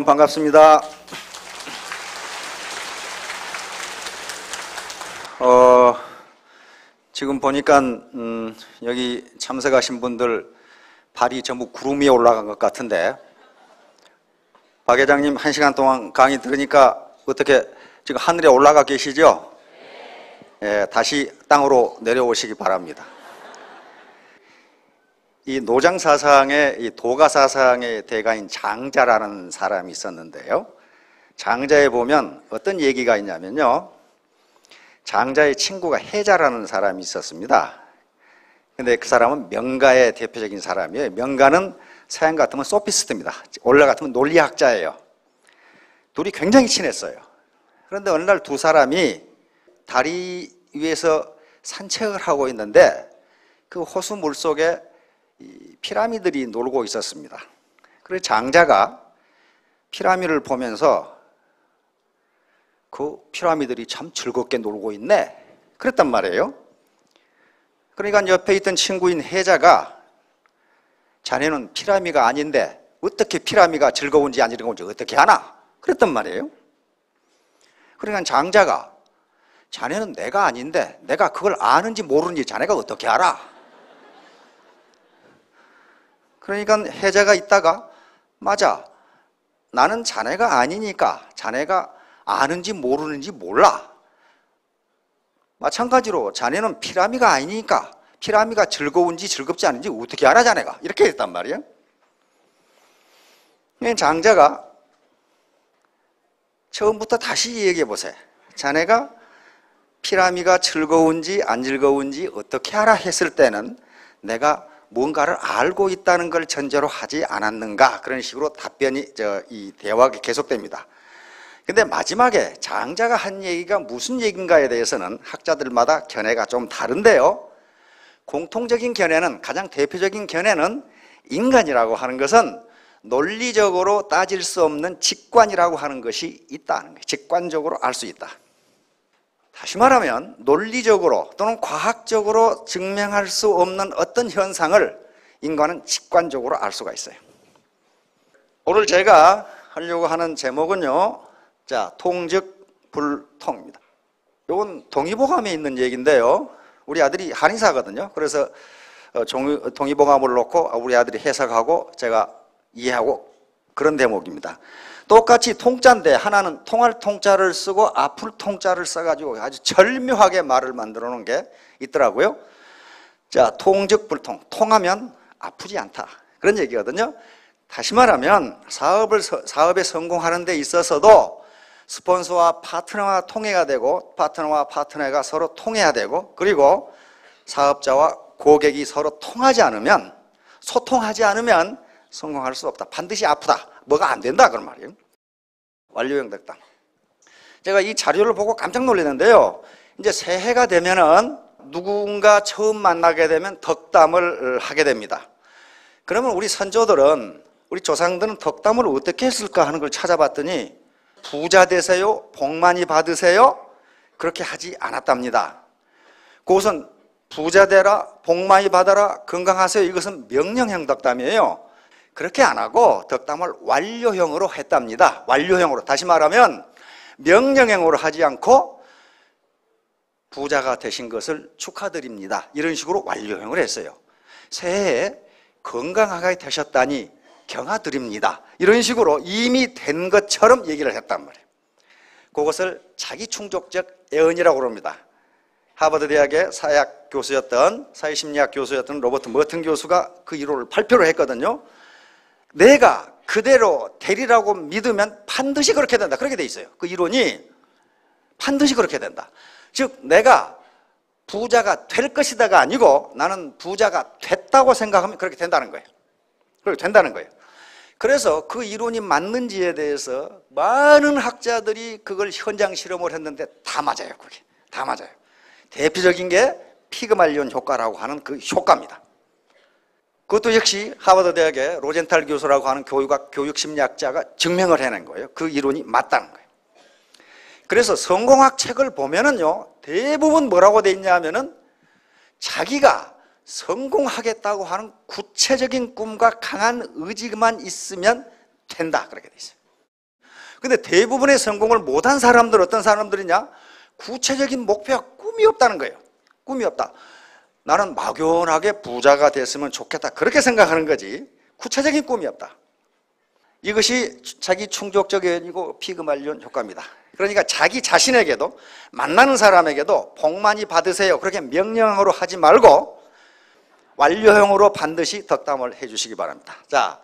여러분 반갑습니다. 지금 보니까 여기 참석하신 분들 발이 전부 구름 위에 올라간 것 같은데, 박 회장님 1시간 동안 강의 들으니까 어떻게 지금 하늘에 올라가 계시죠? 예, 다시 땅으로 내려오시기 바랍니다. 이 노장사상의, 이 도가사상의 대가인 장자라는 사람이 있었는데요. 장자에 보면 어떤 얘기가 있냐면요. 장자의 친구가 해자라는 사람이 있었습니다. 근데 그 사람은 명가의 대표적인 사람이에요. 명가는 서양 같으면 소피스트입니다. 원래 같으면 논리학자예요. 둘이 굉장히 친했어요. 그런데 어느 날 두 사람이 다리 위에서 산책을 하고 있는데 그 호수 물속에 피라미드들이 놀고 있었습니다. 그래서 장자가 피라미드를 보면서 그 피라미드들이 참 즐겁게 놀고 있네, 그랬단 말이에요. 그러니까 옆에 있던 친구인 해자가 자네는 피라미드가 아닌데 어떻게 피라미드가 즐거운지 안 즐거운지 어떻게 아나? 그랬단 말이에요. 그러니까 장자가 자네는 내가 아닌데 내가 그걸 아는지 모르는지 자네가 어떻게 알아? 그러니까 해자가 있다가 맞아, 나는 자네가 아니니까 자네가 아는지 모르는지 몰라. 마찬가지로 자네는 피라미드가 아니니까 피라미드가 즐거운지 즐겁지 않은지 어떻게 알아 자네가? 이렇게 했단 말이에요. 장자가 처음부터 다시 얘기해 보세요. 자네가 피라미드가 즐거운지 안 즐거운지 어떻게 알아 했을 때는 내가 뭔가를 알고 있다는 걸 전제로 하지 않았는가, 그런 식으로 답변이 이 대화가 계속됩니다. 근데 마지막에 장자가 한 얘기가 무슨 얘기인가에 대해서는 학자들마다 견해가 좀 다른데요. 공통적인 견해는, 가장 대표적인 견해는 인간이라고 하는 것은 논리적으로 따질 수 없는 직관이라고 하는 것이 있다는 거예요. 직관적으로 알 수 있다. 다시 말하면 논리적으로 또는 과학적으로 증명할 수 없는 어떤 현상을 인간은 직관적으로 알 수가 있어요. 오늘 제가 하려고 하는 제목은요, 자, 통즉불통입니다. 이건 동의보감에 있는 얘기인데요. 우리 아들이 한의사거든요. 그래서 동의보감을 놓고 우리 아들이 해석하고 제가 이해하고 그런 대목입니다. 똑같이 통자인데 하나는 통할 통자를 쓰고 아플 통자를 써가지고 아주 절묘하게 말을 만들어 놓은 게 있더라고요. 자, 통즉불통, 통하면 아프지 않다, 그런 얘기거든요. 다시 말하면 사업에 성공하는 데 있어서도 스폰서와 파트너와 통해야 되고 파트너와 파트너가 서로 통해야 되고, 그리고 사업자와 고객이 서로 통하지 않으면, 소통하지 않으면 성공할 수 없다. 반드시 아프다, 뭐가 안 된다, 그런 말이에요. 완료형 덕담. 제가 이 자료를 보고 깜짝 놀랐는데요. 이제 새해가 되면은 누군가 처음 만나게 되면 덕담을 하게 됩니다. 그러면 우리 선조들은, 우리 조상들은 덕담을 어떻게 했을까 하는 걸 찾아봤더니 부자 되세요, 복 많이 받으세요, 그렇게 하지 않았답니다. 그것은 부자 되라, 복 많이 받아라, 건강하세요, 이것은 명령형 덕담이에요. 그렇게 안 하고 덕담을 완료형으로 했답니다. 완료형으로. 다시 말하면 명령형으로 하지 않고 부자가 되신 것을 축하드립니다, 이런 식으로 완료형을 했어요. 새해에 건강하게 되셨다니 경하드립니다, 이런 식으로 이미 된 것처럼 얘기를 했단 말이에요. 그것을 자기충족적 애언이라고 그럽니다. 하버드 대학의 사회심리학 교수였던 로버트 머튼 교수가 그 이론을 발표를 했거든요. 내가 그대로 되리라고 믿으면 반드시 그렇게 된다, 그렇게 돼 있어요. 그 이론이 반드시 그렇게 된다. 즉 내가 부자가 될 것이다가 아니고 나는 부자가 됐다고 생각하면 그렇게 된다는 거예요. 그렇게 된다는 거예요. 그래서 그 이론이 맞는지에 대해서 많은 학자들이 그걸 현장 실험을 했는데 다 맞아요. 그게 다 맞아요. 대표적인 게 피그말리온 효과라고 하는 그 효과입니다. 그것도 역시 하버드 대학의 로젠탈 교수라고 하는 교육심리학자가 증명을 해낸 거예요. 그 이론이 맞다는 거예요. 그래서 성공학 책을 보면은요, 대부분 뭐라고 돼 있냐 하면은 자기가 성공하겠다고 하는 구체적인 꿈과 강한 의지만 있으면 된다, 그렇게 돼 있어요. 근데 대부분의 성공을 못한 사람들 어떤 사람들이냐? 구체적인 목표와 꿈이 없다는 거예요. 꿈이 없다. 나는 막연하게 부자가 됐으면 좋겠다. 그렇게 생각하는 거지. 구체적인 꿈이 없다. 이것이 자기 충족적이고 피그말리온 효과입니다. 그러니까 자기 자신에게도 만나는 사람에게도 복 많이 받으세요. 그렇게 명령으로 하지 말고 완료형으로 반드시 덕담을 해 주시기 바랍니다. 자,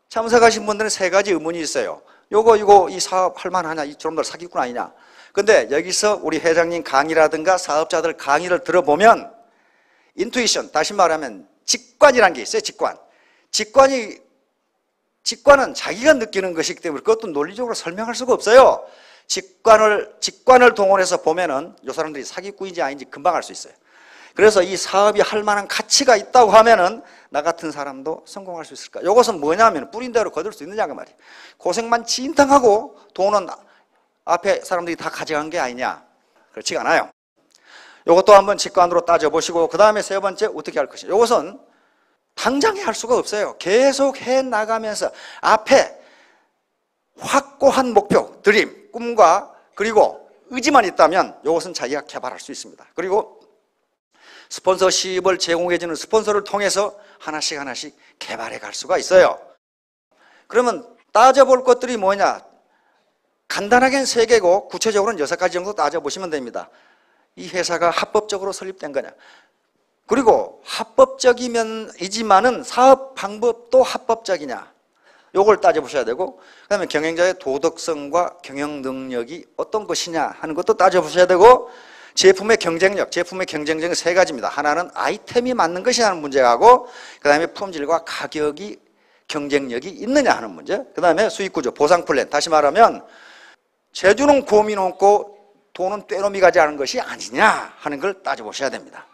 참석하신 분들은 세 가지 의문이 있어요. 이 사업 할만하냐? 이 사람들 사기꾼 아니냐? 근데 여기서 우리 회장님 강의라든가 사업자들 강의를 들어보면 인투이션, 다시 말하면 직관이라는 게 있어요. 직관은 자기가 느끼는 것이기 때문에 그것도 논리적으로 설명할 수가 없어요. 직관을 동원해서 보면은 이 사람들이 사기꾼인지 아닌지 금방 알 수 있어요. 그래서 이 사업이 할 만한 가치가 있다고 하면은 나 같은 사람도 성공할 수 있을까? 이것은 뭐냐면 뿌린 대로 거둘 수 있느냐고 말이에요. 고생만 진탕하고 돈은 앞에 사람들이 다 가져간 게 아니냐? 그렇지가 않아요. 이것도 한번 직관으로 따져보시고 그 다음에 세 번째 어떻게 할 것이냐? 이것은 당장에 할 수가 없어요. 계속 해나가면서 앞에 확고한 목표, 드림, 꿈과 그리고 의지만 있다면 이것은 자기가 개발할 수 있습니다. 그리고 스폰서십을 제공해주는 스폰서를 통해서 하나씩 개발해 갈 수가 있어요. 그러면 따져볼 것들이 뭐냐? 간단하게는 3개고 구체적으로는 6가지 정도 따져보시면 됩니다. 이 회사가 합법적으로 설립된 거냐? 그리고 합법적이지만은 사업 방법도 합법적이냐? 요걸 따져보셔야 되고 그 다음에 경영자의 도덕성과 경영 능력이 어떤 것이냐 하는 것도 따져보셔야 되고 제품의 경쟁력은 3가지입니다. 하나는 아이템이 맞는 것이냐는 문제하고 그 다음에 품질과 가격이 경쟁력이 있느냐 하는 문제, 그 다음에 수익구조, 보상 플랜, 다시 말하면 재주는 곰이 넘고 돈은 떼놈이 가지 않은 것이 아니냐 하는 걸 따져보셔야 됩니다.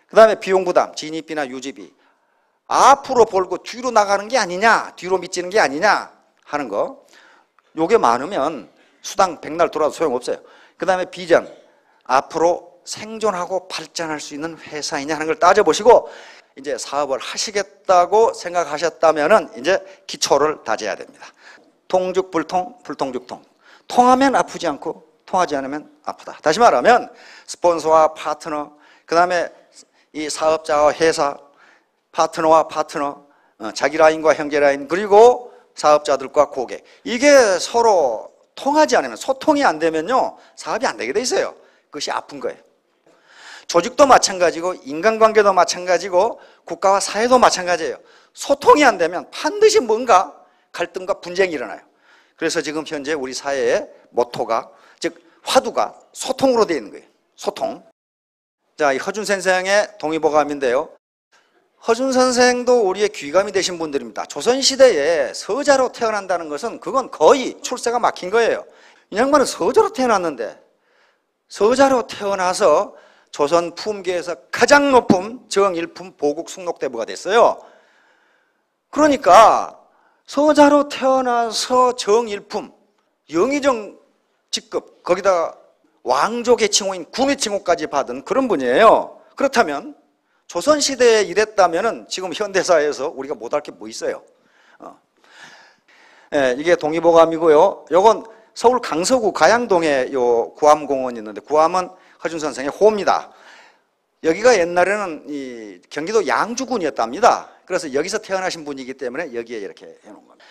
그 다음에 비용 부담, 진입비나 유지비, 앞으로 벌고 뒤로 나가는 게 아니냐, 뒤로 미치는 게 아니냐 하는 거, 요게 많으면 수당 백날 돌아도 소용없어요. 그 다음에 비전, 앞으로 생존하고 발전할 수 있는 회사이냐 하는 걸 따져보시고 이제 사업을 하시겠다고 생각하셨다면은 이제 기초를 다져야 됩니다. 통죽불통, 불통죽통. 통하면 아프지 않고 통하지 않으면 아프다. 다시 말하면 스폰서와 파트너, 그 다음에 이 사업자와 회사, 파트너와 파트너, 자기 라인과 형제 라인, 그리고 사업자들과 고객. 이게 서로 통하지 않으면, 소통이 안 되면요 사업이 안 되게 돼 있어요. 그것이 아픈 거예요. 조직도 마찬가지고 인간관계도 마찬가지고 국가와 사회도 마찬가지예요. 소통이 안 되면 반드시 뭔가 갈등과 분쟁이 일어나요. 그래서 지금 현재 우리 사회의 모토가, 즉 화두가 소통으로 되어 있는 거예요. 소통. 자, 이 허준 선생의 동의보감인데요. 허준 선생도 우리의 귀감이 되신 분들입니다. 조선시대에 서자로 태어난다는 것은 그건 거의 출세가 막힌 거예요. 이 양반은 서자로 태어났는데 서자로 태어나서 조선 품계에서 가장 높은 정일품 보국 숭록대부가 됐어요. 그러니까 서자로 태어나서 정일품, 영의정 직급, 거기다가 왕족의 칭호인 군의 칭호까지 받은 그런 분이에요. 그렇다면 조선시대에 이랬다면 지금 현대사회에서 우리가 못할 게 뭐 있어요? 이게 동의보감이고요. 요건 서울 강서구 가양동에 요 구암공원이 있는데, 구암은 허준 선생의 호입니다. 여기가 옛날에는 이 경기도 양주군이었답니다. 그래서 여기서 태어나신 분이기 때문에 여기에 이렇게 해놓은 겁니다.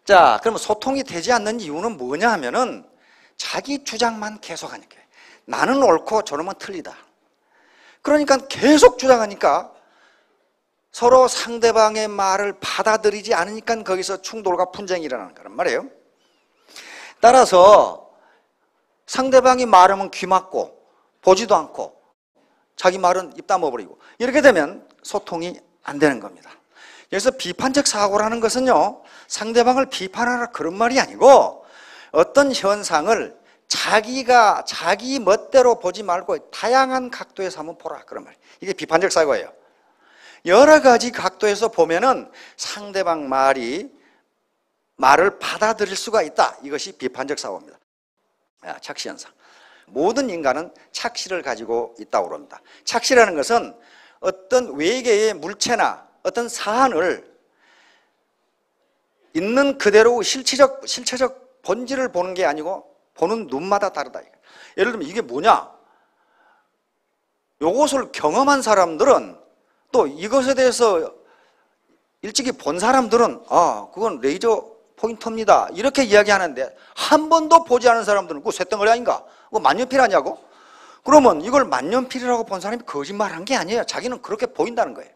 자, 그러면 소통이 되지 않는 이유는 뭐냐 하면은 자기 주장만 계속하니까. 나는 옳고 저놈은 틀리다. 그러니까 계속 주장하니까 서로 상대방의 말을 받아들이지 않으니까 거기서 충돌과 분쟁이 일어나는 거란 말이에요. 따라서 상대방이 말하면 귀 막고 보지도 않고 자기 말은 입 다물어버리고 이렇게 되면 소통이 안 되는 겁니다. 그래서 비판적 사고라는 것은요, 상대방을 비판하라 그런 말이 아니고 어떤 현상을 자기 멋대로 보지 말고 다양한 각도에서 한번 보라 그런 말. 이게 비판적 사고예요. 여러 가지 각도에서 보면은 상대방 말을 받아들일 수가 있다. 이것이 비판적 사고입니다. 착시 현상. 모든 인간은 착시를 가지고 있다고 합니다. 착시라는 것은 어떤 외계의 물체나 어떤 사안을 있는 그대로 실체적 본질을 보는 게 아니고 보는 눈마다 다르다. 예를 들면 이게 뭐냐? 요것을 경험한 사람들은 또 이것에 대해서 일찍이 본 사람들은 그건 레이저 포인터입니다 이렇게 이야기하는데 한 번도 보지 않은 사람들은 그거 쇳덩어리 아닌가? 그거 만년필 아니냐고? 그러면 이걸 만년필이라고 본 사람이 거짓말한 게 아니에요. 자기는 그렇게 보인다는 거예요.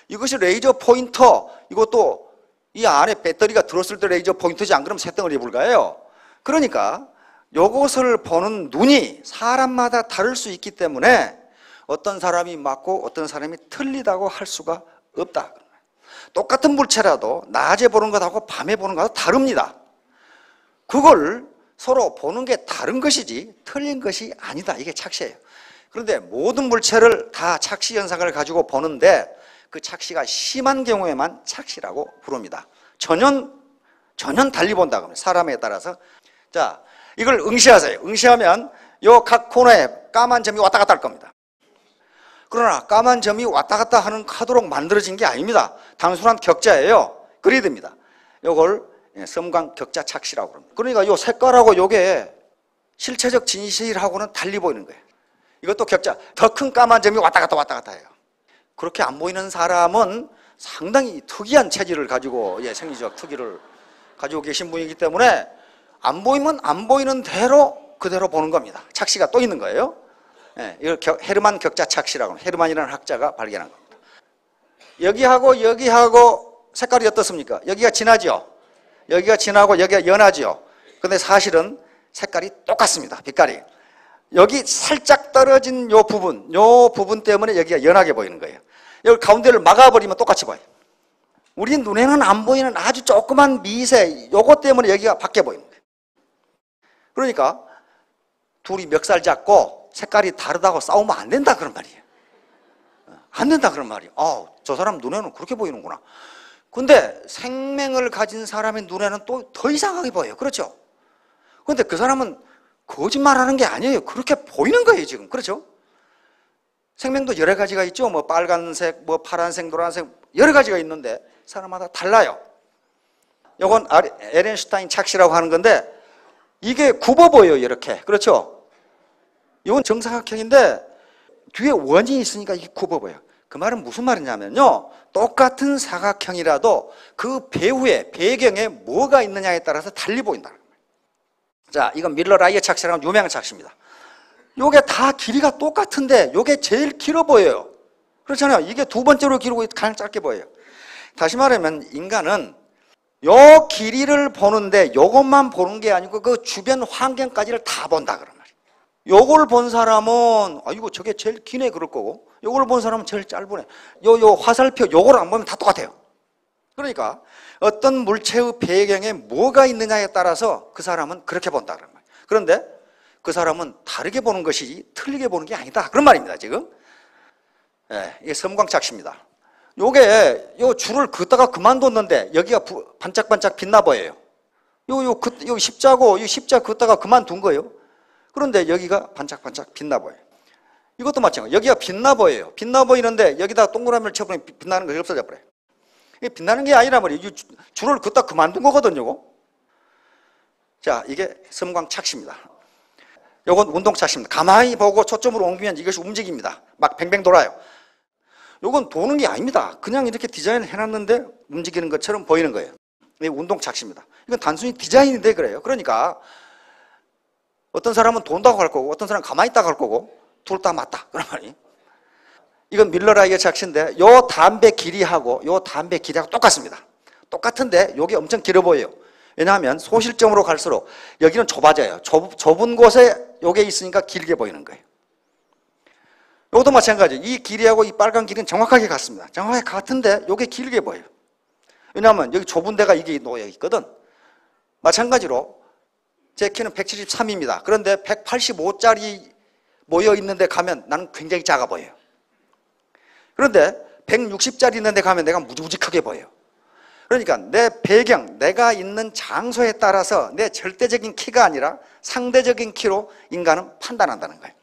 이것이 레이저 포인터, 이것도 이 안에 배터리가 들었을 때 레이저 포인터지 안 그러면 쇳덩어리에 불과해요. 그러니까 이것을 보는 눈이 사람마다 다를 수 있기 때문에 어떤 사람이 맞고 어떤 사람이 틀리다고 할 수가 없다. 똑같은 물체라도 낮에 보는 것하고 밤에 보는 것하고 다릅니다. 그걸 서로 보는 게 다른 것이지 틀린 것이 아니다. 이게 착시예요. 그런데 모든 물체를 다 착시 현상을 가지고 보는데 그 착시가 심한 경우에만 착시라고 부릅니다. 전혀 달리 본다 그러면 사람에 따라서. 자, 이걸 응시하세요. 응시하면 요 각 코너에 까만 점이 왔다 갔다 할 겁니다. 그러나 까만 점이 왔다 갔다 하도록 만들어진 게 아닙니다. 단순한 격자예요. 그리드입니다. 요걸 섬광 격자 착시라고 합니다. 그러니까 요 색깔하고 요게 실체적 진실하고는 달리 보이는 거예요. 이것도 격자. 더 큰 까만 점이 왔다 갔다 해요. 그렇게 안 보이는 사람은 상당히 특이한 체질을 가지고 생리적 특이를 가지고 계신 분이기 때문에 안 보이면 안 보이는 대로 그대로 보는 겁니다. 착시가 또 있는 거예요. 이걸 헤르만 격자 착시라고 합니다. 헤르만이라는 학자가 발견한 겁니다. 여기하고 색깔이 어떻습니까? 여기가 진하죠? 여기가 진하고 여기가 연하죠? 근데 사실은 색깔이 똑같습니다. 빛깔이. 여기 살짝 떨어진 요 부분 때문에 여기가 연하게 보이는 거예요. 여기 가운데를 막아버리면 똑같이 보여요. 우리 눈에는 안 보이는 아주 조그만 미세, 요것 때문에 여기가 밖에 보이는 거예요. 그러니까 둘이 멱살 잡고 색깔이 다르다고 싸우면 안 된다 그런 말이에요. 안 된다 그런 말이에요. 저 사람 눈에는 그렇게 보이는구나. 근데 생명을 가진 사람의 눈에는 또 더 이상하게 보여요. 그렇죠? 근데 그 사람은 거짓말하는 게 아니에요. 그렇게 보이는 거예요 지금. 그렇죠? 생명도 여러 가지가 있죠. 뭐 빨간색, 뭐 파란색, 노란색 여러 가지가 있는데 사람마다 달라요. 이건 에렌슈타인 착시라고 하는 건데 이게 굽어 보여요. 이렇게. 그렇죠? 이건 정사각형인데 뒤에 원이 있으니까 이게 굽어 보여요. 그 말은 무슨 말이냐면요, 똑같은 사각형이라도 그 배경에 뭐가 있느냐에 따라서 달리 보인다. 자, 이건 밀러-라이어 착시라는 유명한 착시입니다. 요게 다 길이가 똑같은데 요게 제일 길어 보여요. 그렇잖아요. 이게 두 번째로 길고 가장 짧게 보여요. 다시 말하면 인간은 요 길이를 보는데 요것만 보는 게 아니고 그 주변 환경까지를 다 본다 그런 말이에요. 요걸 본 사람은 이거 저게 제일 기네 그럴 거고, 요걸 본 사람은 제일 짧으네. 요 화살표 요걸 안 보면 다 똑같아요. 그러니까 어떤 물체의 배경에 뭐가 있느냐에 따라서 그 사람은 그렇게 본다 그런 말이에요. 그런데 그 사람은 다르게 보는 것이지 틀리게 보는 게 아니다 그런 말입니다. 지금 이게 섬광착시입니다. 요게 요 줄을 긋다가 그만뒀는데 여기가 반짝반짝 빛나 보여요. 요 십자고 이 십자 긋다가 그만둔 거예요. 그런데 여기가 반짝반짝 빛나 보여요. 이것도 마찬가지예요. 여기가 빛나 보여요. 빛나 보이는데 여기다 동그라미를 쳐보면 빛나는 것이 없어져 버려요. 이게 빛나는 게 아니라 말이에요. 줄을 긋다 그만둔 거거든요. 자, 이게 섬광착시입니다. 요건 운동착시입니다. 가만히 보고 초점으로 옮기면 이것이 움직입니다. 막 뱅뱅 돌아요. 요건 도는 게 아닙니다. 그냥 이렇게 디자인을 해놨는데 움직이는 것처럼 보이는 거예요. 이게 운동착시입니다. 이건 단순히 디자인인데 그래요. 그러니까 어떤 사람은 돈다고 할 거고 어떤 사람은 가만히 있다고 할 거고 둘 다 맞다 그런 말이. 이건 밀러-라이어 착시인데 요 담배 길이하고 요 담배 길이하고 똑같습니다. 똑같은데 요게 엄청 길어 보여요. 왜냐하면 소실점으로 갈수록 여기는 좁아져요. 좁은 곳에 요게 있으니까 길게 보이는 거예요. 요것도 마찬가지예요. 이 길이하고 이 빨간 길이는 정확하게 같습니다. 정확하게 같은데 요게 길게 보여요. 왜냐하면 여기 좁은 데가 이게 놓여 있거든. 마찬가지로 제 키는 173입니다. 그런데 185짜리 모여 있는데 가면 나는 굉장히 작아 보여요. 그런데 160짜리 있는데 가면 내가 무지무지 크게 보여요. 그러니까 내 배경, 내가 있는 장소에 따라서 내 절대적인 키가 아니라 상대적인 키로 인간은 판단한다는 거예요.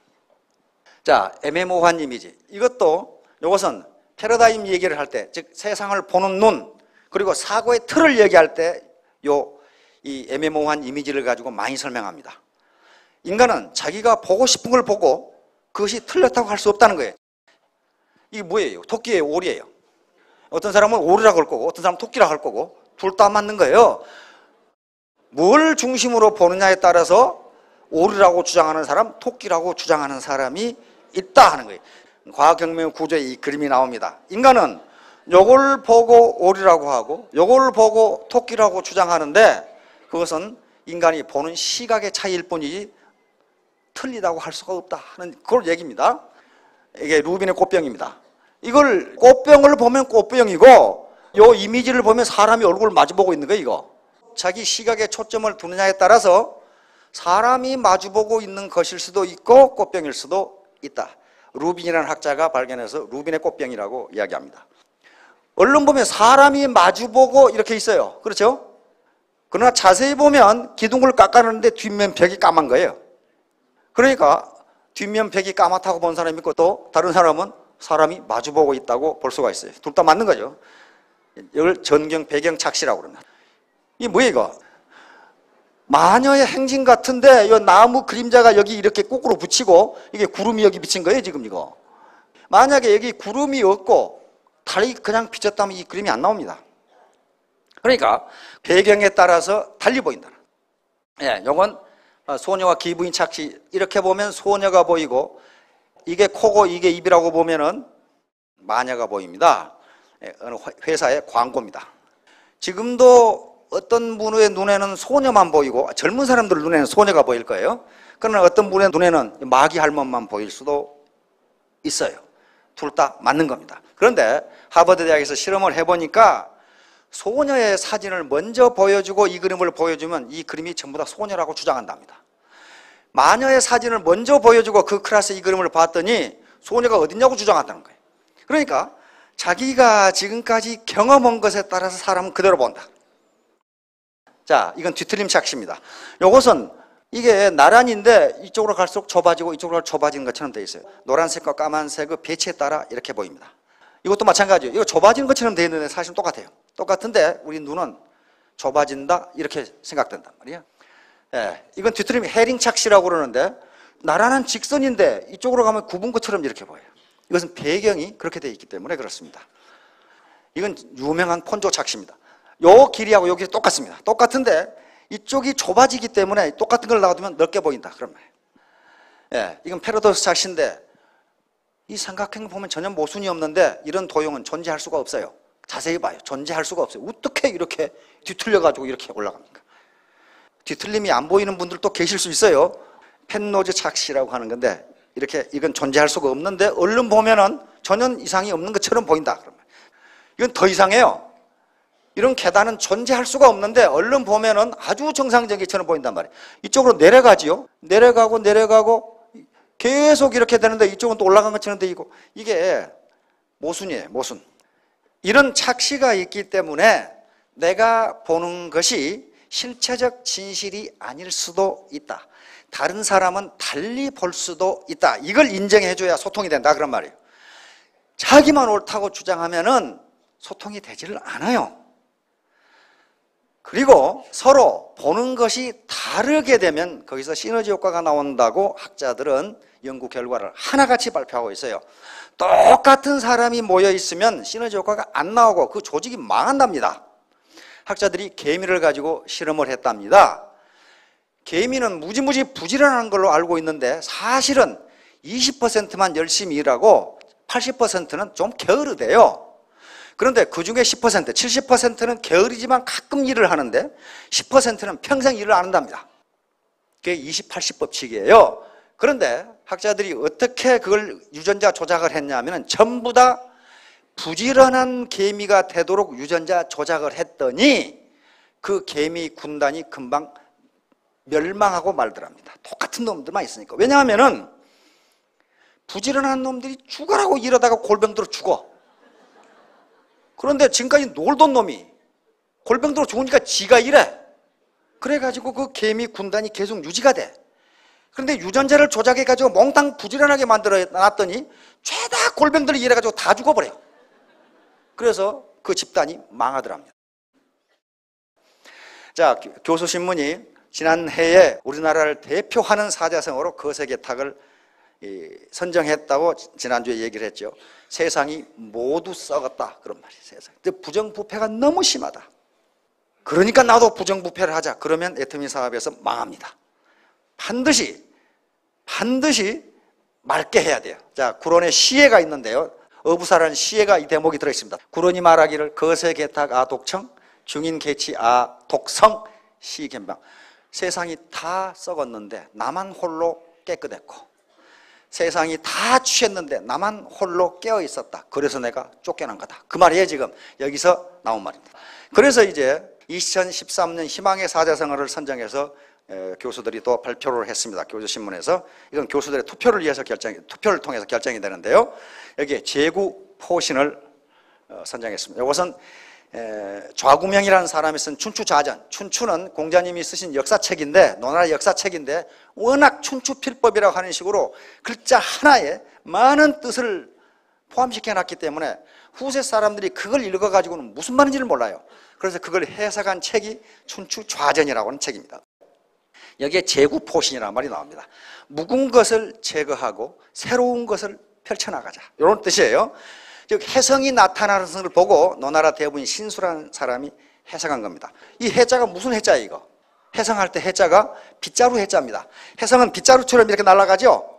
자, 애매모호한 이미지. 이것은 패러다임 얘기를 할 때, 즉 세상을 보는 눈, 그리고 사고의 틀을 얘기할 때 요 이 애매모호한 이미지를 가지고 많이 설명합니다. 인간은 자기가 보고 싶은 걸 보고 그것이 틀렸다고 할 수 없다는 거예요. 이게 뭐예요? 토끼예요? 오리예요? 어떤 사람은 오리라고 할 거고 어떤 사람은 토끼라고 할 거고 둘 다 맞는 거예요. 뭘 중심으로 보느냐에 따라서 오리라고 주장하는 사람, 토끼라고 주장하는 사람이 있다 하는 거예요. 과학혁명 구조에 이 그림이 나옵니다. 인간은 요걸 보고 오리라고 하고 요걸 보고 토끼라고 주장하는데 그것은 인간이 보는 시각의 차이일 뿐이지 틀리다고 할 수가 없다 하는 그걸 얘기입니다. 이게 루빈의 꽃병입니다. 이걸 꽃병을 보면 꽃병이고 요 이미지를 보면 사람이 얼굴을 마주보고 있는 거예요. 이거 자기 시각에 초점을 두느냐에 따라서 사람이 마주보고 있는 것일 수도 있고 꽃병일 수도 있다. 루빈이라는 학자가 발견해서 루빈의 꽃병이라고 이야기합니다. 얼른 보면 사람이 마주보고 이렇게 있어요. 그렇죠? 그러나 자세히 보면 기둥을 깎아내는데 뒷면 벽이 까만 거예요. 그러니까 뒷면 벽이 까맣다고 본 사람이 있고 또 다른 사람은 사람이 마주보고 있다고 볼 수가 있어요. 둘 다 맞는 거죠. 이걸 전경 배경 착시라고 그럽니다. 이게 뭐예요 이거? 마녀의 행진 같은데 이 나무 그림자가 여기 이렇게 거꾸로 붙이고 이게 구름이 여기 비친 거예요 지금 이거. 만약에 여기 구름이 없고 달이 그냥 비쳤다면 이 그림이 안 나옵니다. 그러니까 배경에 따라서 달리 보인다. 예, 요건 소녀와 기부인 착시. 이렇게 보면 소녀가 보이고 이게 코고 이게 입이라고 보면은 마녀가 보입니다. 예, 어느 회사의 광고입니다. 지금도 어떤 분의 눈에는 소녀만 보이고 젊은 사람들 눈에는 소녀가 보일 거예요. 그러나 어떤 분의 눈에는 마귀 할멈만 보일 수도 있어요. 둘 다 맞는 겁니다. 그런데 하버드 대학에서 실험을 해보니까 소녀의 사진을 먼저 보여주고 이 그림을 보여주면 이 그림이 전부 다 소녀라고 주장한답니다. 마녀의 사진을 먼저 보여주고 그 클래스에 이 그림을 봤더니 소녀가 어딨냐고 주장한다는 거예요. 그러니까 자기가 지금까지 경험한 것에 따라서 사람은 그대로 본다. 자, 이건 뒤틀림 착시입니다. 이것은 이게 나란인데 이쪽으로 갈수록 좁아지고 이쪽으로 좁아지는 것처럼 되어 있어요. 노란색과 까만색의 배치에 따라 이렇게 보입니다. 이것도 마찬가지예요. 이거 좁아지는 것처럼 되어 있는데 사실은 똑같아요. 똑같은데 우리 눈은 좁아진다 이렇게 생각된단 말이에요. 예, 이건 뒤틀림 헤링 착시라고 그러는데 나란한 직선인데 이쪽으로 가면 굽은 것처럼 이렇게 보여요. 이것은 배경이 그렇게 되어 있기 때문에 그렇습니다. 이건 유명한 폰조 착시입니다. 요 길이하고 요 길이 똑같습니다. 똑같은데 이쪽이 좁아지기 때문에 똑같은 걸 놔두면 넓게 보인다 그런 말이에요. 예, 이건 패러독스 착시인데 이 삼각형 보면 전혀 모순이 없는데 이런 도형은 존재할 수가 없어요. 자세히 봐요. 존재할 수가 없어요. 어떻게 이렇게 뒤틀려가지고 이렇게 올라갑니까? 뒤틀림이 안 보이는 분들도 계실 수 있어요. 펜노즈 착시라고 하는 건데 이렇게 이건 존재할 수가 없는데 얼른 보면은 전혀 이상이 없는 것처럼 보인다. 그러면 이건 더 이상해요. 이런 계단은 존재할 수가 없는데 얼른 보면은 아주 정상적인처럼 보인단 말이에요. 이쪽으로 내려가지요. 내려가고 계속 이렇게 되는데 이쪽은 또 올라간 것처럼 되고 이게 모순이에요. 모순. 이런 착시가 있기 때문에 내가 보는 것이 실체적 진실이 아닐 수도 있다. 다른 사람은 달리 볼 수도 있다. 이걸 인정해줘야 소통이 된다 그런 말이에요. 자기만 옳다고 주장하면은 소통이 되지를 않아요. 그리고 서로 보는 것이 다르게 되면 거기서 시너지 효과가 나온다고 학자들은 연구 결과를 하나같이 발표하고 있어요. 똑같은 사람이 모여 있으면 시너지 효과가 안 나오고 그 조직이 망한답니다. 학자들이 개미를 가지고 실험을 했답니다. 개미는 무지무지 부지런한 걸로 알고 있는데 사실은 20%만 열심히 일하고 80%는 좀 게으르대요. 그런데 그 중에 10%, 70%는 게으르지만 가끔 일을 하는데 10%는 평생 일을 안 한답니다. 그게 20-80 법칙이에요. 그런데 학자들이 어떻게 그걸 유전자 조작을 했냐면 전부 다 부지런한 개미가 되도록 유전자 조작을 했더니 그 개미 군단이 금방 멸망하고 말더랍니다. 똑같은 놈들만 있으니까. 왜냐하면 부지런한 놈들이 죽으라고 이러다가 골병 들어 죽어. 그런데 지금까지 놀던 놈이 골병 들어 죽으니까 지가 이래. 그래가지고 그 개미 군단이 계속 유지가 돼. 그런데 유전자를 조작해가지고 몽땅 부지런하게 만들어 놨더니 죄다 골병들이 이래가지고 다 죽어버려요. 그래서 그 집단이 망하더랍니다. 자, 교수신문이 지난해에 우리나라를 대표하는 사자성어로 거세게탁을 선정했다고 지난주에 얘기를 했죠. 세상이 모두 썩었다 그런 말이에요. 세상. 부정부패가 너무 심하다. 그러니까 나도 부정부패를 하자. 그러면 애터미 사업에서 망합니다. 반드시 맑게 해야 돼요. 자, 구론에 시해가 있는데요. 어부사라는 시해가 이 대목이 들어있습니다. 구론이 말하기를 거세게탁 아독청 중인개치 아독성 시견방. 세상이 다 썩었는데 나만 홀로 깨끗했고, 세상이 다 취했는데 나만 홀로 깨어 있었다. 그래서 내가 쫓겨난 거다. 그 말이에요. 지금 여기서 나온 말입니다. 그래서 이제 2013년 희망의 사자성어를 선정해서 교수들이 또 발표를 했습니다. 교수신문에서. 이건 교수들의 투표를 통해서 결정이 되는데요. 여기에 제구포신을 선정했습니다. 이것은 좌구명이라는 사람이 쓴 춘추좌전. 춘추는 공자님이 쓰신 역사책인데, 노나라 역사책인데 워낙 춘추필법이라고 하는 식으로 글자 하나에 많은 뜻을 포함시켜놨기 때문에 후세 사람들이 그걸 읽어가지고는 무슨 말인지를 몰라요. 그래서 그걸 해석한 책이 춘추좌전이라고 하는 책입니다. 여기에 제구포신이라는 말이 나옵니다. 묵은 것을 제거하고 새로운 것을 펼쳐나가자, 이런 뜻이에요. 즉 혜성이 나타나는 것을 보고 노나라 대부인 신수라는 사람이 해석한 겁니다. 이 해자가 무슨 해자예요? 이거 해성할 때 해자가 빗자루 해자입니다. 해성은 빗자루처럼 이렇게 날아가죠.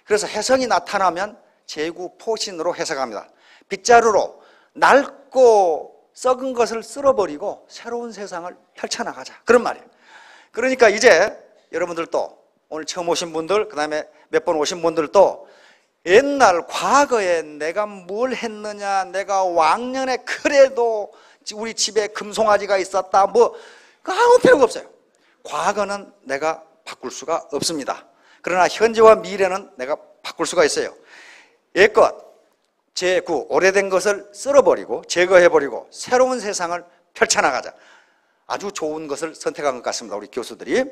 그래서 해성이 나타나면 제구포신으로 해석합니다. 빗자루로 낡고 썩은 것을 쓸어버리고 새로운 세상을 펼쳐나가자, 그런 말이에요. 그러니까 이제 여러분들도 오늘 처음 오신 분들, 그 다음에 몇 번 오신 분들도 옛날 과거에 내가 뭘 했느냐, 내가 왕년에 그래도 우리 집에 금송아지가 있었다, 뭐 아무 필요가 없어요. 과거는 내가 바꿀 수가 없습니다. 그러나 현재와 미래는 내가 바꿀 수가 있어요. 옛것, 제구, 오래된 것을 쓸어버리고 제거해버리고 새로운 세상을 펼쳐나가자. 아주 좋은 것을 선택한 것 같습니다. 우리 교수들이.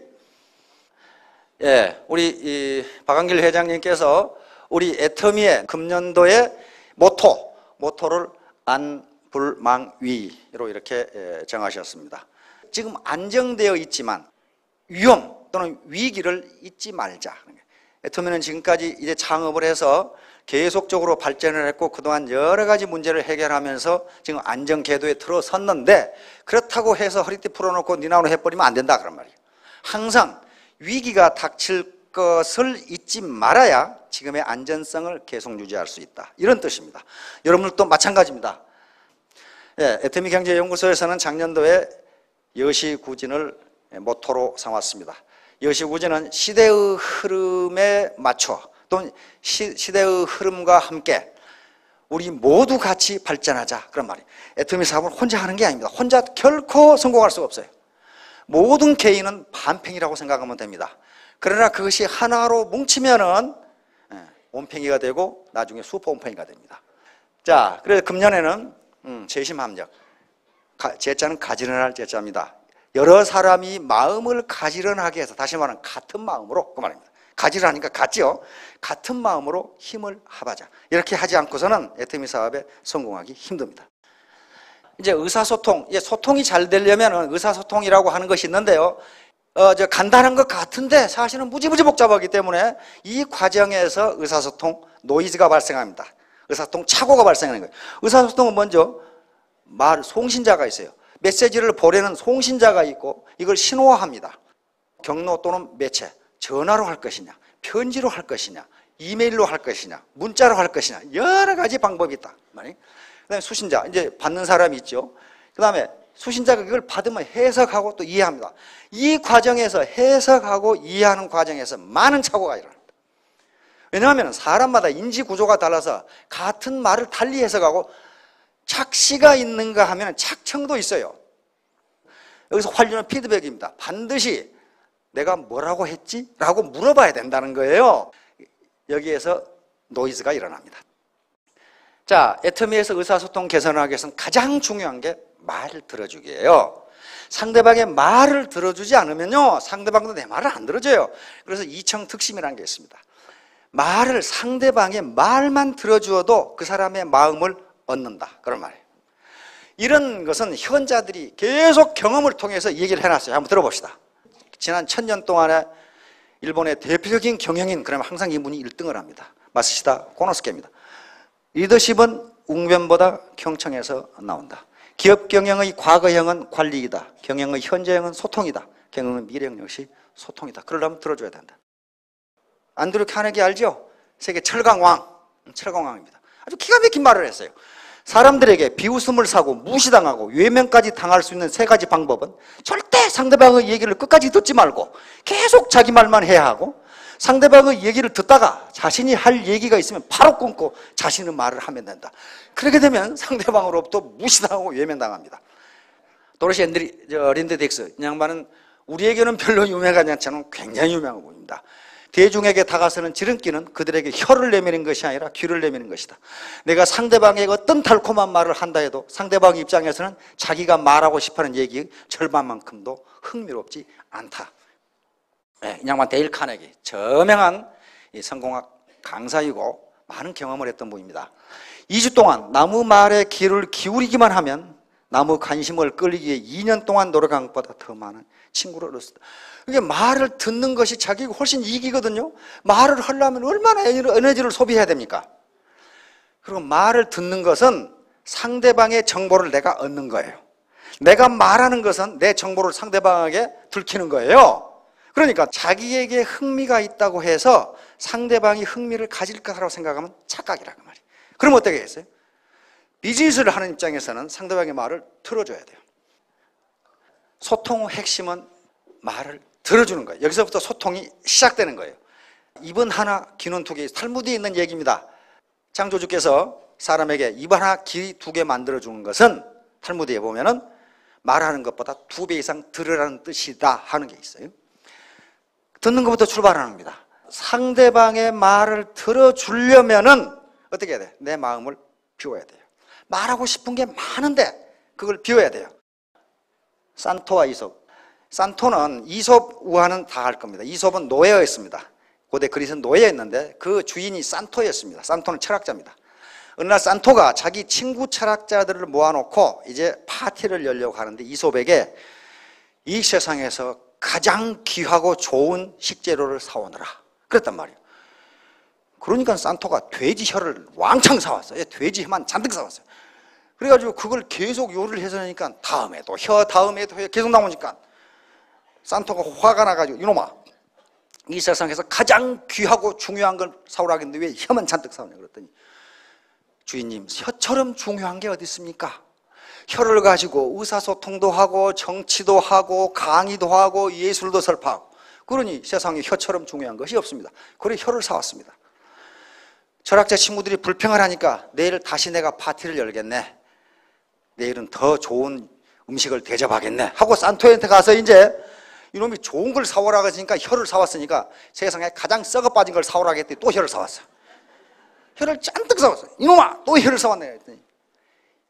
예, 우리 박한길 회장님께서 우리 애터미의 금년도의 모토를 안불망위로 이렇게 정하셨습니다. 지금 안정되어 있지만 위험 또는 위기를 잊지 말자. 애터미는 지금까지 이제 창업을 해서 계속적으로 발전을 했고 그동안 여러 가지 문제를 해결하면서 지금 안정 궤도에 들어섰는데, 그렇다고 해서 허리띠 풀어놓고 니나노 해버리면 안 된다, 그런 말이에요. 항상 위기가 닥칠 것을 잊지 말아야 지금의 안전성을 계속 유지할 수 있다, 이런 뜻입니다. 여러분들도 마찬가지입니다. 예, 애터미 경제연구소에서는 작년도에 여시구진을 모토로 삼았습니다. 여시구진은 시대의 흐름에 맞춰 또는 시대의 흐름과 함께 우리 모두 같이 발전하자, 그런 말이에요. 애터미 사업은 혼자 하는 게 아닙니다. 혼자 결코 성공할 수가 없어요. 모든 개인은 반팽이라고 생각하면 됩니다. 그러나 그것이 하나로 뭉치면은 온팽이가 되고 나중에 슈퍼 온팽이가 됩니다. 자, 그래서 금년에는 재심합력, 제자는 가지런할 제자입니다. 여러 사람이 마음을 가지런하게 해서, 다시 말하면 같은 마음으로, 그 말입니다. 가지런하니까 같지요. 같은 마음으로 힘을 합하자. 이렇게 하지 않고서는 애터미 사업에 성공하기 힘듭니다. 이제 의사소통, 소통이 잘 되려면 의사소통이라고 하는 것이 있는데요. 간단한 것 같은데 사실은 무지무지 복잡하기 때문에 이 과정에서 의사소통 노이즈가 발생합니다. 의사소통 착오가 발생하는 거예요. 의사소통은 먼저 송신자가 있어요. 메시지를 보내는 송신자가 있고 이걸 신호화합니다. 경로 또는 매체, 전화로 할 것이냐, 편지로 할 것이냐, 이메일로 할 것이냐, 문자로 할 것이냐, 여러 가지 방법이 있다. 그 다음에 수신자, 이제 받는 사람이 있죠. 그 다음에 수신자가 이걸 받으면 해석하고 또 이해합니다. 이 과정에서 해석하고 이해하는 과정에서 많은 착오가 일어납니다. 왜냐하면 사람마다 인지 구조가 달라서 같은 말을 달리 해석하고 착시가 있는가 하면 착청도 있어요. 여기서 활주는 피드백입니다. 반드시 내가 뭐라고 했지? 라고 물어봐야 된다는 거예요. 여기에서 노이즈가 일어납니다. 자, 애터미에서 의사소통 개선을 하기 위해서는 가장 중요한 게 말을 들어주기예요. 상대방의 말을 들어주지 않으면요, 상대방도 내 말을 안 들어줘요. 그래서 이청특심이라는 게 있습니다. 상대방의 말만 들어주어도 그 사람의 마음을 얻는다, 그런 말이에요. 이런 것은 현자들이 계속 경험을 통해서 얘기를 해놨어요. 한번 들어봅시다. 지난 1000년 동안에 일본의 대표적인 경영인, 그러면 항상 이분이 1등을 합니다. 마쓰시다 고노스케입니다. 리더십은 웅변보다 경청에서 나온다. 기업 경영의 과거형은 관리이다. 경영의 현재형은 소통이다. 경영의 미래형 역시 소통이다. 그러려면 들어줘야 된다. 안드류 카네기 알죠? 세계 철강왕, 철강왕입니다. 아주 기가 막힌 말을 했어요. 사람들에게 비웃음을 사고 무시당하고 외면까지 당할 수 있는 3가지 방법은 절대 상대방의 얘기를 끝까지 듣지 말고 계속 자기 말만 해야 하고, 상대방의 얘기를 듣다가 자신이 할 얘기가 있으면 바로 끊고 자신의 말을 하면 된다. 그렇게 되면 상대방으로부터 무시당하고 외면당합니다. 도로시 린드 딕스, 이 양반은 우리에게는 별로 유명하지 않지만 굉장히 유명한 분입니다. 대중에게 다가서는 지름길은 그들에게 혀를 내미는 것이 아니라 귀를 내미는 것이다. 내가 상대방에게 어떤 달콤한 말을 한다 해도 상대방 입장에서는 자기가 말하고 싶어하는 얘기 절반만큼도 흥미롭지 않다. 네, 이 양반 데일 카네기, 저명한 성공학 강사이고 많은 경험을 했던 분입니다. 2주 동안 나무 말에 귀를 기울이기만 하면 나무 관심을 끌기 위해 2년 동안 노력한 것보다 더 많은 친구를 얻었다. 이게 말을 듣는 것이 자기가 훨씬 이익이거든요. 말을 하려면 얼마나 에너지를 소비해야 됩니까? 그리고 말을 듣는 것은 상대방의 정보를 내가 얻는 거예요. 내가 말하는 것은 내 정보를 상대방에게 들키는 거예요. 그러니까 자기에게 흥미가 있다고 해서 상대방이 흥미를 가질 거라고 생각하면 착각이라고 말이에요. 그럼 어떻게 했어요? 비즈니스를 하는 입장에서는 상대방의 말을 들어줘야 돼요. 소통의 핵심은 말을 들어주는 거예요. 여기서부터 소통이 시작되는 거예요. 입은 하나, 귀는 2개. 탈무드에 있는 얘기입니다. 창조주께서 사람에게 입 하나, 귀 2개 만들어주는 것은 탈무드에 보면은 말하는 것보다 2배 이상 들으라는 뜻이다 하는 게 있어요. 듣는 것부터 출발합니다. 상대방의 말을 들어주려면은 어떻게 해야 돼? 내 마음을 비워야 돼요. 말하고 싶은 게 많은데 그걸 비워야 돼요. 산토와 이솝. 산토는 이솝 우화는 다 알 겁니다. 이솝은 노예였습니다. 고대 그리스는 노예였는데 그 주인이 산토였습니다. 산토는 철학자입니다. 어느 날 산토가 자기 친구 철학자들을 모아놓고 이제 파티를 열려고 하는데 이솝에게 이 세상에서 가장 귀하고 좋은 식재료를 사오너라 그랬단 말이에요. 그러니까 산토가 돼지 혀를 왕창 사왔어요. 돼지 혀만 잔뜩 사왔어요. 그래가지고 그걸 계속 요리를 해서 하니까 다음에도 혀, 다음에도 혀 계속 나오니까 산토가 화가 나가지고 이놈아, 이 세상에서 가장 귀하고 중요한 걸 사오라 했는데 왜 혀만 잔뜩 사오냐 그랬더니 주인님, 혀처럼 중요한 게 어디 있습니까? 혀를 가지고 의사소통도 하고 정치도 하고 강의도 하고 예술도 설파하고, 그러니 세상에 혀처럼 중요한 것이 없습니다. 그래 혀를 사왔습니다. 철학자 친구들이 불평을 하니까 내일 다시 내가 파티를 열겠네, 내일은 더 좋은 음식을 대접하겠네 하고 산토한테 가서 이제 이놈이 좋은 걸 사오라고 했으니까 혀를 사왔으니까 세상에 가장 썩어 빠진 걸 사오라고 했더니 또 혀를 사왔어. 혀를 잔뜩 사왔어. 이놈아, 또 혀를 사왔네 했더니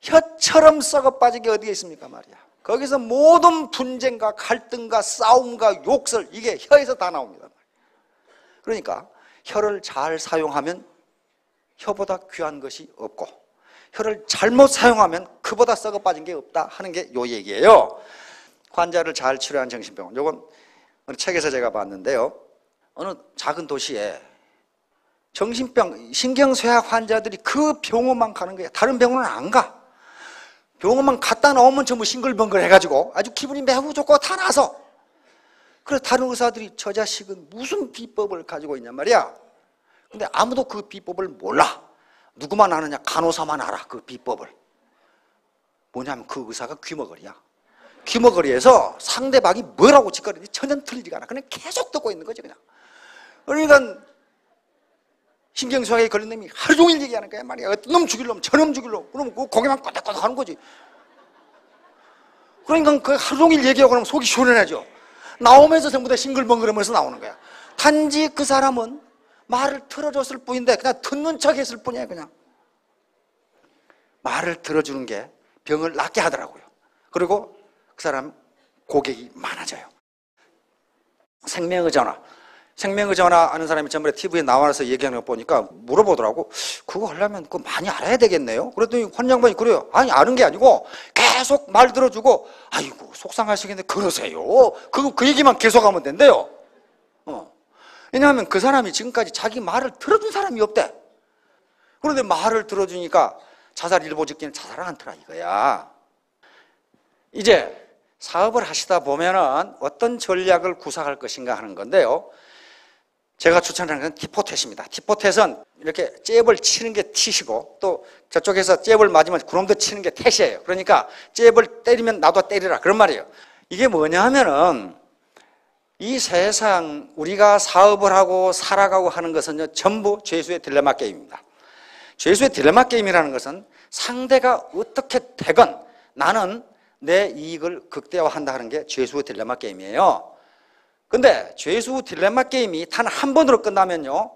혀처럼 썩어 빠진 게 어디에 있습니까 말이야. 거기서 모든 분쟁과 갈등과 싸움과 욕설, 이게 혀에서 다 나옵니다. 그러니까 혀를 잘 사용하면 혀보다 귀한 것이 없고, 혀를 잘못 사용하면 그보다 썩어 빠진 게 없다 하는 게 요 얘기예요. 환자를 잘 치료한 정신병원, 요건 어느 책에서 제가 봤는데요, 어느 작은 도시에 정신병, 신경쇠약 환자들이 그 병원만 가는 거예요. 다른 병원은 안 가. 병원만 갔다 나오면 전부 싱글벙글 해가지고 아주 기분이 매우 좋고 다 나서. 그래서 다른 의사들이 저 자식은 무슨 비법을 가지고 있냔 말이야. 근데 아무도 그 비법을 몰라. 누구만 아느냐? 간호사만 알아, 그 비법을. 뭐냐면 그 의사가 귀머거리야. 귀머거리에서 상대방이 뭐라고 짓거리는지 전혀 틀리지가 않아. 그냥 계속 듣고 있는 거지 그냥. 그러니까 신경쇠약에 걸린 놈이 하루 종일 얘기하는 거야 말이야. 어떤 놈 죽일 놈, 저놈 죽일 놈. 그러면 그 고개만 끄덕끄덕 하는 거지. 그러니까 그 하루 종일 얘기하고 그러면 속이 시원해져. 나오면서 전부 다 싱글벙글하면서 나오는 거야. 단지 그 사람은 말을 들어줬을 뿐인데 그냥 듣는 척 했을 뿐이야. 그냥 말을 들어주는 게 병을 낫게 하더라고요. 그리고 그 사람 고객이 많아져요. 생명의 전화. 생명의 전화 아는 사람이 전번에 TV에 나와서 얘기하는 거 보니까 물어보더라고. 그거 하려면 그거 많이 알아야 되겠네요. 그랬더니 환장반이 그래요. 아니, 아는 게 아니고 계속 말 들어주고 아이고 속상하시겠는데 그러세요. 그 얘기만 계속하면 된대요. 왜냐하면 그 사람이 지금까지 자기 말을 들어준 사람이 없대. 그런데 말을 들어주니까 자살 일보 직전에 자살을 않더라 이거야. 이제 사업을 하시다 보면은 어떤 전략을 구사할 것인가 하는 건데요. 제가 추천하는 건 티포텟입니다. 티포텟은 이렇게 잽을 치는 게 티시고 또 저쪽에서 잽을 맞으면 그놈도 치는 게 텟이에요. 그러니까 잽을 때리면 나도 때리라 그런 말이에요. 이게 뭐냐 하면은 이 세상 우리가 사업을 하고 살아가고 하는 것은요 전부 죄수의 딜레마 게임입니다. 죄수의 딜레마 게임이라는 것은 상대가 어떻게 되건 나는 내 이익을 극대화한다 하는 게 죄수의 딜레마 게임이에요. 근데 죄수 딜레마 게임이 단 한 번으로 끝나면요,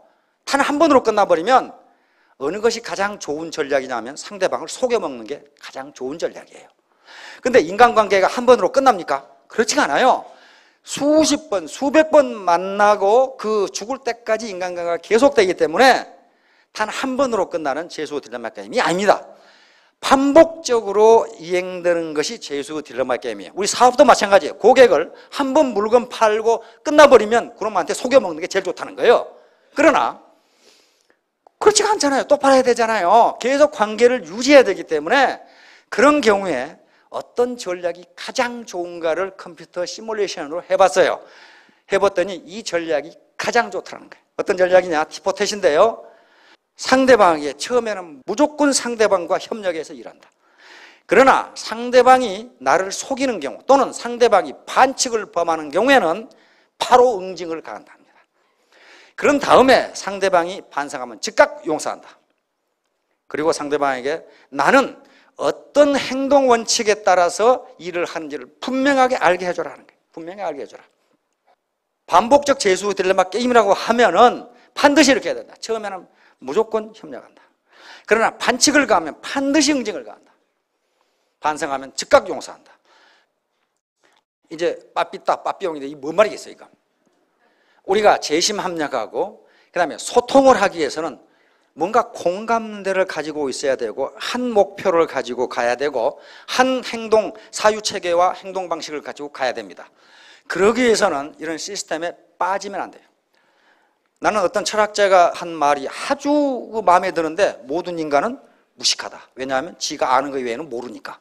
단 한 번으로 끝나버리면 어느 것이 가장 좋은 전략이냐 하면 상대방을 속여먹는 게 가장 좋은 전략이에요. 근데 인간관계가 한 번으로 끝납니까? 그렇지가 않아요. 수십 번, 수백 번 만나고 그 죽을 때까지 인간관계가 계속되기 때문에 단 한 번으로 끝나는 죄수 딜레마 게임이 아닙니다. 반복적으로 이행되는 것이 죄수 딜레마 게임이에요. 우리 사업도 마찬가지예요. 고객을 한 번 물건 팔고 끝나버리면 그놈한테 속여먹는 게 제일 좋다는 거예요. 그러나 그렇지가 않잖아요. 또 팔아야 되잖아요. 계속 관계를 유지해야 되기 때문에 그런 경우에 어떤 전략이 가장 좋은가를 컴퓨터 시뮬레이션으로 해봤어요. 해봤더니 이 전략이 가장 좋다는 거예요. 어떤 전략이냐? 티포텟인데요. 상대방에게 처음에는 무조건 상대방과 협력해서 일한다. 그러나 상대방이 나를 속이는 경우 또는 상대방이 반칙을 범하는 경우에는 바로 응징을 가한답니다. 그런 다음에 상대방이 반성하면 즉각 용서한다. 그리고 상대방에게 나는 어떤 행동 원칙에 따라서 일을 하는지를 분명하게 알게 해줘라는 거예요. 분명히 알게 해줘라. 반복적 죄수 딜레마 게임이라고 하면은 반드시 이렇게 해야 된다. 처음에는 무조건 협력한다. 그러나 반칙을 가하면 반드시 응징을 가한다. 반성하면 즉각 용서한다. 이제 빠삐따 빠삐용인데 이 뭔 말이겠어요 이거? 우리가 재심 합력하고 그 다음에 소통을 하기 위해서는 뭔가 공감대를 가지고 있어야 되고 한 목표를 가지고 가야 되고 한 행동 사유체계와 행동 방식을 가지고 가야 됩니다. 그러기 위해서는 이런 시스템에 빠지면 안 돼요. 나는 어떤 철학자가 한 말이 아주 마음에 드는데 모든 인간은 무식하다. 왜냐하면 지가 아는 것 외에는 모르니까.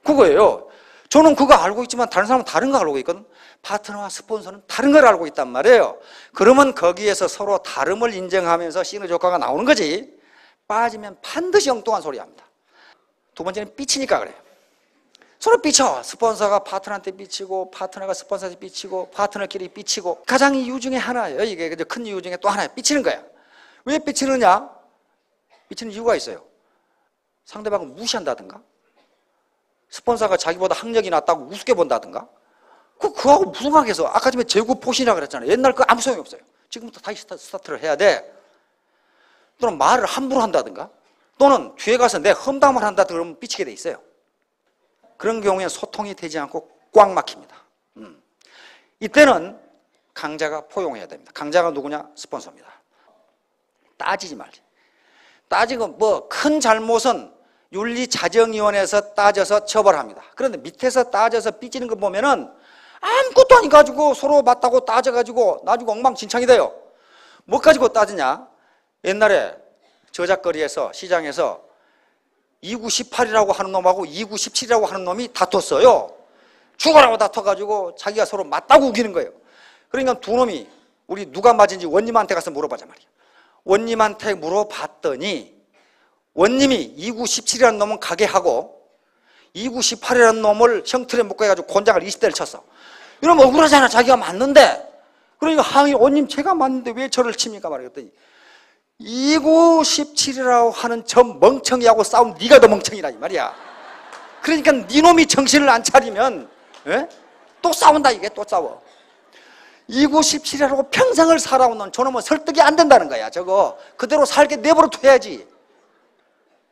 그거예요. 저는 그거 알고 있지만 다른 사람은 다른 거 알고 있거든. 파트너와 스폰서는 다른 걸 알고 있단 말이에요. 그러면 거기에서 서로 다름을 인정하면서 시너지 효과가 나오는 거지. 빠지면 반드시 엉뚱한 소리 합니다. 두 번째는 삐치니까 그래요. 서로 삐쳐. 스폰서가 파트너한테 삐치고 파트너가 스폰서한테 삐치고 파트너끼리 삐치고 가장 이유 중에 하나예요. 이게 큰 이유 중에 또 하나예요. 삐치는 거야. 왜 삐치느냐? 삐치는 이유가 있어요. 상대방을 무시한다든가 스폰서가 자기보다 학력이 낮다고 우습게 본다든가 그거하고 무슨 관계에서 아까 전에 재구포신이라고 그랬잖아요. 옛날 거 아무 소용이 없어요. 지금부터 다시 스타트를 해야 돼. 또는 말을 함부로 한다든가 또는 뒤에 가서 내 험담을 한다든가 그러면 삐치게 돼 있어요. 그런 경우에 소통이 되지 않고 꽉 막힙니다. 이때는 강자가 포용해야 됩니다. 강자가 누구냐? 스폰서입니다. 따지지 말지. 따지고 뭐 큰 잘못은 윤리자정위원회에서 따져서 처벌합니다. 그런데 밑에서 따져서 삐지는 거 보면은 아무것도 아니 가지고 서로 맞다고 따져가지고 나중에 엉망진창이 돼요. 뭐 가지고 따지냐? 옛날에 저작거리에서 시장에서 2918이라고 하는 놈하고 2917이라고 하는 놈이 다퉜어요. 죽어라고 다퉈가지고 자기가 서로 맞다고 우기는 거예요. 그러니까 두 놈이 우리 누가 맞은지 원님한테 가서 물어보자 말이야. 원님한테 물어봤더니 원님이 2917이라는 놈은 가게 하고 2918이라는 놈을 형틀에 묶어가지고 곤장을 20대를 쳤어. 이러면 억울하잖아. 자기가 맞는데. 그러니까 항의 원님 제가 맞는데 왜 저를 칩니까? 말했더니 2917이라고 하는 저 멍청이하고 싸운 네가 더 멍청이라 이 말이야. 그러니까 네 놈이 정신을 안 차리면 또 싸운다 이게 또 싸워. 2917이라고 평생을 살아온 놈 저놈은 설득이 안 된다는 거야. 저거 그대로 살게 내버려 둬야지.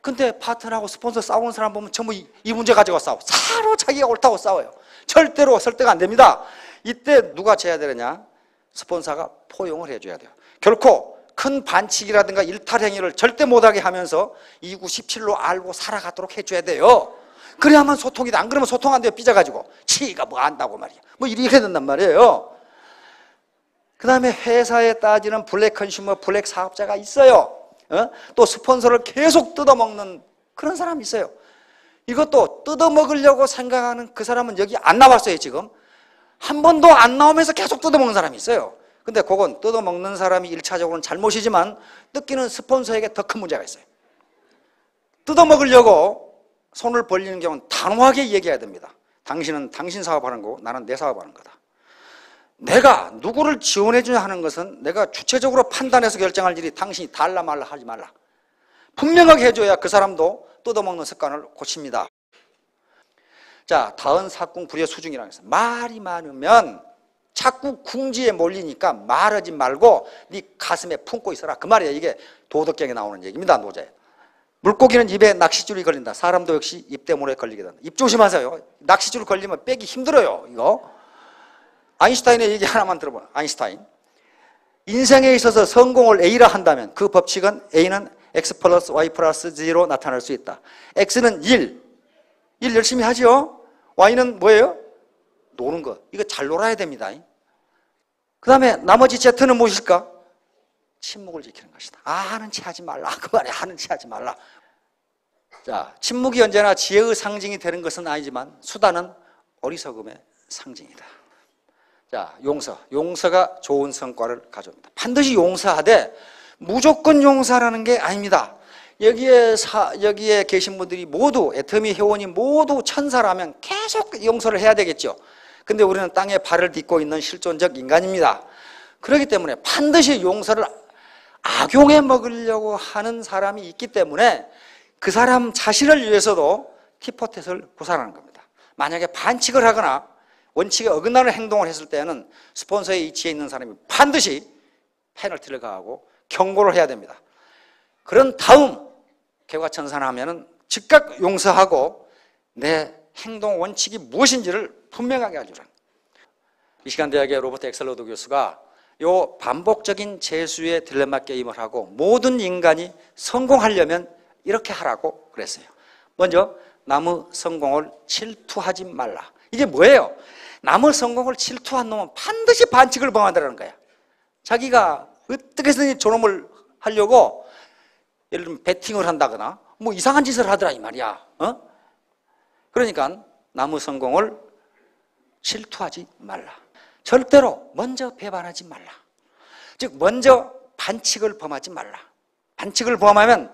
근데 파트너하고 스폰서 싸우는 사람 보면 전부 이 문제 가지고 싸워. 서로 자기가 옳다고 싸워요. 절대로 설득 안 됩니다. 이때 누가 져야 되느냐? 스폰서가 포용을 해줘야 돼요. 결코 큰 반칙이라든가 일탈 행위를 절대 못하게 하면서 2917로 알고 살아가도록 해줘야 돼요. 그래야만 소통이 돼. 안 그러면 소통 안 돼요. 삐져가지고. 지가 뭐 안다고 말이야. 뭐 이렇게 된단 말이에요. 그 다음에 회사에 따지는 블랙 컨슈머, 블랙 사업자가 있어요. 또 스폰서를 계속 뜯어먹는 그런 사람이 있어요. 이것도 뜯어먹으려고 생각하는 그 사람은 여기 안 나왔어요. 지금 한 번도 안 나오면서 계속 뜯어먹는 사람이 있어요. 근데 그건 뜯어먹는 사람이 1차적으로는 잘못이지만 뜯기는 스폰서에게 더 큰 문제가 있어요. 뜯어먹으려고 손을 벌리는 경우는 단호하게 얘기해야 됩니다. 당신은 당신 사업하는 거고 나는 내 사업하는 거다. 내가 누구를 지원해 주냐 하는 것은 내가 주체적으로 판단해서 결정할 일이 당신이 달라 말라 하지 말라. 분명하게 해줘야 그 사람도 뜯어먹는 습관을 고칩니다. 자, 다은 사궁 불의 수중이라고 해서 말이 많으면 자꾸 궁지에 몰리니까 말하지 말고 네 가슴에 품고 있어라. 그 말이에요. 이게 도덕경에 나오는 얘기입니다. 노제. 물고기는 입에 낚싯줄이 걸린다. 사람도 역시 입 때문에 걸리게 된다. 입 조심하세요. 낚싯줄 걸리면 빼기 힘들어요. 이거. 아인슈타인의 얘기 하나만 들어봐. 아인슈타인. 인생에 있어서 성공을 A라 한다면 그 법칙은 A는 X 플러스 Y 플러스 Z로 나타날 수 있다. X는 일 열심히 하죠. Y는 뭐예요? 노는 거. 이거 잘 놀아야 됩니다. 그 다음에 나머지 Z는 무엇일까? 침묵을 지키는 것이다. 하는 체 하지 말라. 그 말에 하는 체 하지 말라. 자, 침묵이 언제나 지혜의 상징이 되는 것은 아니지만 수단은 어리석음의 상징이다. 자, 용서가 좋은 성과를 가져옵니다. 반드시 용서하되 무조건 용서라는 게 아닙니다. 여기에 계신 분들이 모두 애터미 회원이 모두 천사라면 계속 용서를 해야 되겠죠. 근데 우리는 땅에 발을 딛고 있는 실존적 인간입니다. 그렇기 때문에 반드시 용서를 악용해 먹으려고 하는 사람이 있기 때문에 그 사람 자신을 위해서도 티포텟을 구사하는 겁니다. 만약에 반칙을 하거나 원칙에 어긋나는 행동을 했을 때는 스폰서의 위치에 있는 사람이 반드시 페널티를 가하고 경고를 해야 됩니다. 그런 다음 개과천선하면은 즉각 용서하고 내 행동 원칙이 무엇인지를 분명하게 알려라. 미시간 대학의 로버트 엑셀러드 교수가 요 반복적인 재수의 딜레마 게임을 하고 모든 인간이 성공하려면 이렇게 하라고 그랬어요. 먼저 남의 성공을 질투하지 말라. 이게 뭐예요? 남의 성공을 질투한 놈은 반드시 반칙을 범한다는 거야. 자기가 어떻게 해서든 저놈을 하려고 예를 들면 배팅을 한다거나 뭐 이상한 짓을 하더라 이 말이야. 그러니까 남의 성공을 질투하지 말라. 절대로 먼저 배반하지 말라. 즉 먼저 반칙을 범하지 말라. 반칙을 범하면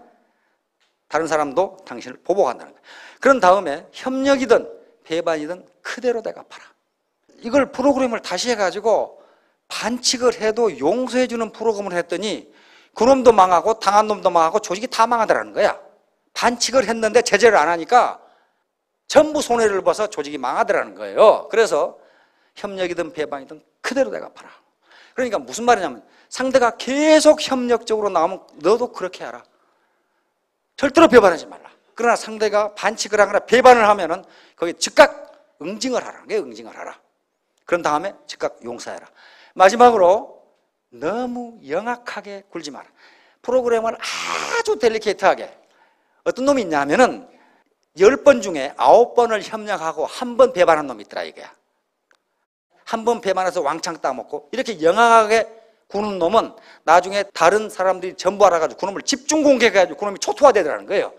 다른 사람도 당신을 보복한다는 거야. 그런 다음에 협력이든 배반이든 그대로 대갚아라. 이걸 프로그램을 다시 해가지고 반칙을 해도 용서해주는 프로그램을 했더니 그놈도 망하고 당한 놈도 망하고 조직이 다 망하더라는 거야. 반칙을 했는데 제재를 안 하니까 전부 손해를 봐서 조직이 망하더라는 거예요. 그래서 협력이든 배반이든 그대로 대갚아라. 그러니까 무슨 말이냐면 상대가 계속 협력적으로 나오면 너도 그렇게 하라. 절대로 배반하지 말라. 그러나 상대가 반칙을 하거나 배반을 하면은 거기에 즉각 응징을 하라. 응징을 하라. 그런 다음에 즉각 용서해라. 마지막으로 너무 영악하게 굴지 마라. 프로그램을 아주 델리케이트하게. 어떤 놈이 있냐면은 10번 중에 9번을 협력하고 1번 배반한 놈이 있더라 이거야. 1번 배반해서 왕창 따먹고 이렇게 영악하게 구는 놈은 나중에 다른 사람들이 전부 알아가지고 그놈을 집중 공격해가지고 그놈이 초토화되더라는 거예요.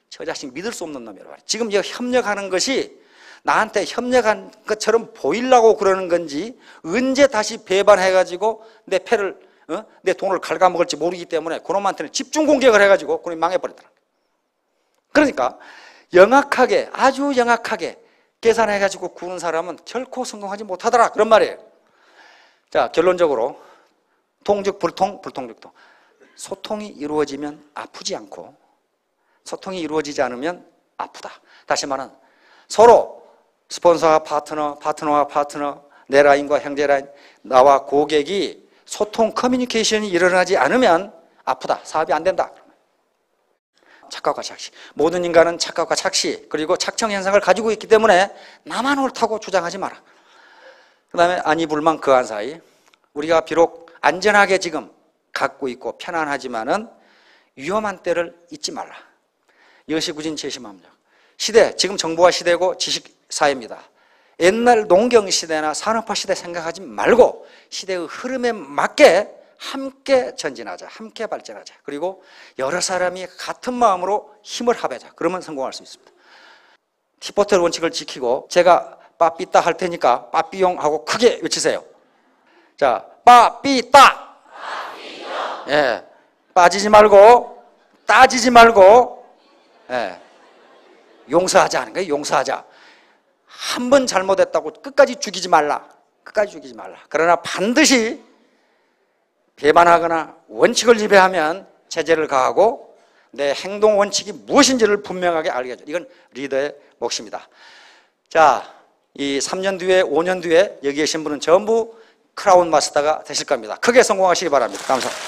저 자식 믿을 수 없는 놈이라고 말이야. 지금 이 협력하는 것이 나한테 협력한 것처럼 보이려고 그러는 건지 언제 다시 배반해가지고 내 패를 내 돈을 갉아먹을지 모르기 때문에 그놈한테는 집중 공격을 해가지고 그놈이 망해버리더라. 그러니까 영악하게 아주 영악하게 계산해가지고 구는 사람은 결코 성공하지 못하더라 그런 말이에요. 자, 결론적으로 통즉 불통, 불통즉 통. 소통이 이루어지면 아프지 않고 소통이 이루어지지 않으면 아프다. 다시 말하면 서로 스폰서와 파트너와 파트너, 내 라인과 형제 라인, 나와 고객이 소통, 커뮤니케이션이 일어나지 않으면 아프다. 사업이 안 된다. 착각과 착시. 모든 인간은 착각과 착시 그리고 착청 현상을 가지고 있기 때문에 나만 옳다고 주장하지 마라. 그 다음에 아니불만 그한 사이. 우리가 비록 안전하게 지금 갖고 있고 편안하지만은 위험한 때를 잊지 말라. 여시구진 제시맘력. 시대, 지금 정보화 시대고 지식사회입니다. 옛날 농경시대나 산업화 시대 생각하지 말고 시대의 흐름에 맞게 함께 전진하자, 함께 발전하자. 그리고 여러 사람이 같은 마음으로 힘을 합하자. 그러면 성공할 수 있습니다. 티포텔 원칙을 지키고 제가 빠삐따 할 테니까 빠삐용 하고 크게 외치세요. 자, 빠삐따. 예, 빠지지 말고 따지지 말고, 예, 용서하자 하는 거예요. 용서하자. 한 번 잘못했다고 끝까지 죽이지 말라. 끝까지 죽이지 말라. 그러나 반드시 배반하거나 원칙을 지배하면 제재를 가하고 내 행동 원칙이 무엇인지를 분명하게 알게 해줘. 이건 리더의 몫입니다. 자, 이 3년 뒤에 5년 뒤에 여기 계신 분은 전부 크라운 마스터가 되실 겁니다. 크게 성공하시기 바랍니다. 감사합니다.